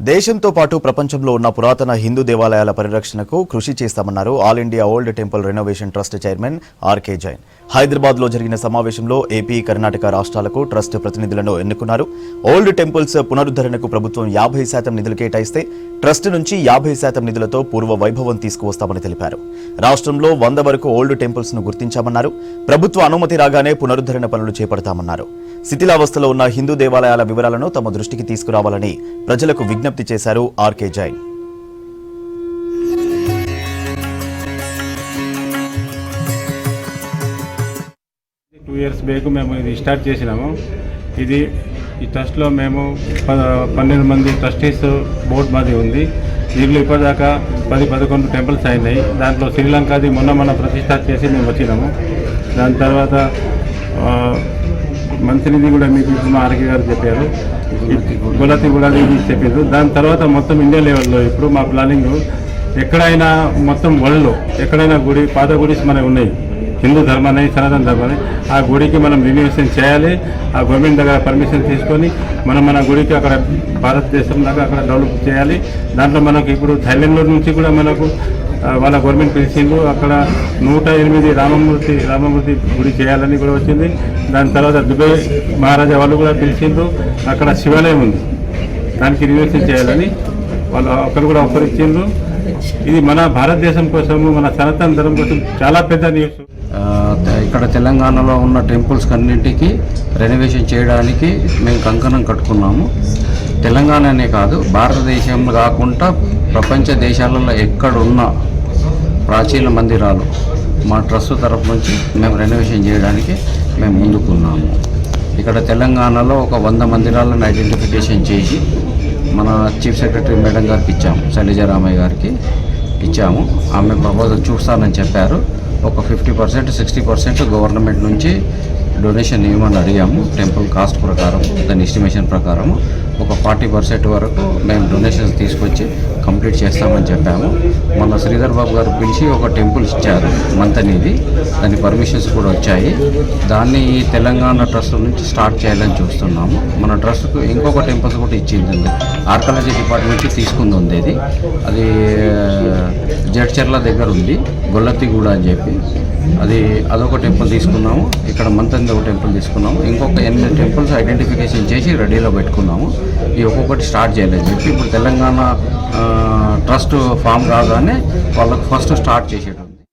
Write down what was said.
దేశంతో పాటు ప్రపంచంలో ఉన్న పురాతన హిందూ దేవాలయాల పరిరక్షణకు కృషి చేస్తామన్నారు all India old temple renovation trust chairman R K Jain. హైదరాబాద్లో జరిగిన సమావేశంలో ఏపీ, కర్ణాటక రాష్ట్రాలకు ట్రస్ట్ ప్రతినిధులను ఎన్నుకున్నారు. ఓల్డ్ టెంపుల్స్ పునరుద్ధరణకు ప్రభుత్వం 50% నిధులు కేటాయిస్తే ట్రస్ట్ నుంచి 50% నిధులతో పూర్వ వైభవం తీసుకువస్తామని తెలిపారు. రాష్ట్రంలో 100 వరకు ఓల్డ్ టెంపుల్స్ ను గుర్తించామన్నారు. ప్రభుత్వ అనుమతి రాగానే పునరుద్ధరణ పనులు చేపడతామన్నారు. శిథిలావస్థలో ఉన్న హిందూ దేవాలయాల వివరాలను తమ దృష్టికి తీసుకురావాలని ప్రజలకు విజ్ఞప్తి చేశారు ఆర్కే జైన్. 2 years బ్యాక్ మేము ఇది స్టార్ట్ చేసినాము. ఈ ట్రస్ట్లో మేము 12 మంది ట్రస్టీస్ బోర్డు మాది ఉంది. దీంట్లో ఇప్పటిదాకా 10-11 టెంపుల్స్ అయినాయి. దాంట్లో శ్రీలంకది మొన్న ప్రతిష్ఠ చేసి మేము వచ్చినాము. దాని తర్వాత మంచినిది కూడా మీకు మా ఆర్కే గారు చెప్పారు, గులతి కూడా చెప్పారు. దాని తర్వాత మొత్తం ఇండియా లెవెల్లో ఇప్పుడు మా ప్లానింగ్ ఎక్కడైనా మొత్తం వరల్డ్లో ఎక్కడైనా గుడి, పాత గుడిస్ మనకు ఉన్నాయి, హిందూ ధర్మాన్ని, సనాతన ధర్మాన్ని, ఆ గుడికి మనం రిన్యూవేషన్ చేయాలి. ఆ గవర్నమెంట్ దగ్గర పర్మిషన్ తీసుకొని మన గుడికి అక్కడ భారతదేశం దాకా అక్కడ డెవలప్ చేయాలి. దాంట్లో మనకు ఇప్పుడు థైలాండ్లో నుంచి కూడా మనకు వాళ్ళ గవర్నమెంట్ పిలిచిండ్రు. అక్కడ 108 రామమూర్తి గుడి చేయాలని కూడా వచ్చింది. దాని తర్వాత దుబాయ్ మహారాజా వాళ్ళు కూడా పిలిచిండ్రు. అక్కడ శివాలయం ఉంది, దానికి రిన్యూవేషన్ చేయాలని వాళ్ళు అక్కడ కూడా ఆఫర్ ఇచ్చిండ్రు. ఇది మన భారతదేశం కోసము, మన సనాతన ధర్మం కోసం చాలా పెద్ద న్యూస్. ఇక్కడ తెలంగాణలో ఉన్న టెంపుల్స్ అన్నింటికి రెనోవేషన్ చేయడానికి మేము కంకణం కట్టుకున్నాము. తెలంగాణనే కాదు, భారతదేశంలో కాకుండా ప్రపంచ దేశాలలో ఎక్కడున్న ప్రాచీన మందిరాలు మా ట్రస్ట్ తరఫు నుంచి మేము రెనోవేషన్ చేయడానికి మేము ముందుకున్నాము. ఇక్కడ తెలంగాణలో ఒక 100 మందిరాలను ఐడెంటిఫికేషన్ చేసి మన చీఫ్ సెక్రటరీ మేడం గారికి ఇచ్చాము, శైలజారామయ్య గారికి ఇచ్చాము. ఆమె ప్రపోజల్ చూస్తానని చెప్పారు. ఒక 50%, 60% గవర్నమెంట్ నుంచి డొనేషన్ ఇవ్వమని అడిగాము. టెంపుల్ కాస్ట్ ప్రకారం, దాని ఎస్టిమేషన్ ప్రకారం ఒక 40% వరకు మేము డొనేషన్స్ తీసుకొచ్చి కంప్లీట్ చేస్తామని చెప్పాము. మొన్న శ్రీధర్ బాబు గారు పిలిచి ఒక టెంపుల్ ఇచ్చారు మంతనిది, దాని పర్మిషన్స్ కూడా వచ్చాయి. దాన్ని ఈ తెలంగాణ ట్రస్ట్ నుంచి స్టార్ట్ చేయాలని చూస్తున్నాము. మన ట్రస్ట్కు ఇంకొక టెంపుల్స్ కూడా ఇచ్చింది, ఆర్కాలజీ డిపార్ట్మెంట్కి తీసుకుంది ఉంది. అది జడ్చర్ల దగ్గర ఉంది, గొల్లతిగూడ అని చెప్పి, అదొక టెంపుల్ తీసుకున్నాము. ఇక్కడ మంతని ఒక టెంపుల్ తీసుకున్నాము. ఇంకొక 8 టెంపుల్స్ ఐడెంటిఫికేషన్ చేసి రెడీలో పెట్టుకున్నాము. ఈ ఒక్కొక్కటి స్టార్ట్ చేయాలని చెప్పి ఇప్పుడు తెలంగాణ ట్రస్ట్ ఫామ్ కాగానే వాళ్ళకు ఫస్ట్ స్టార్ట్ చేసేటం.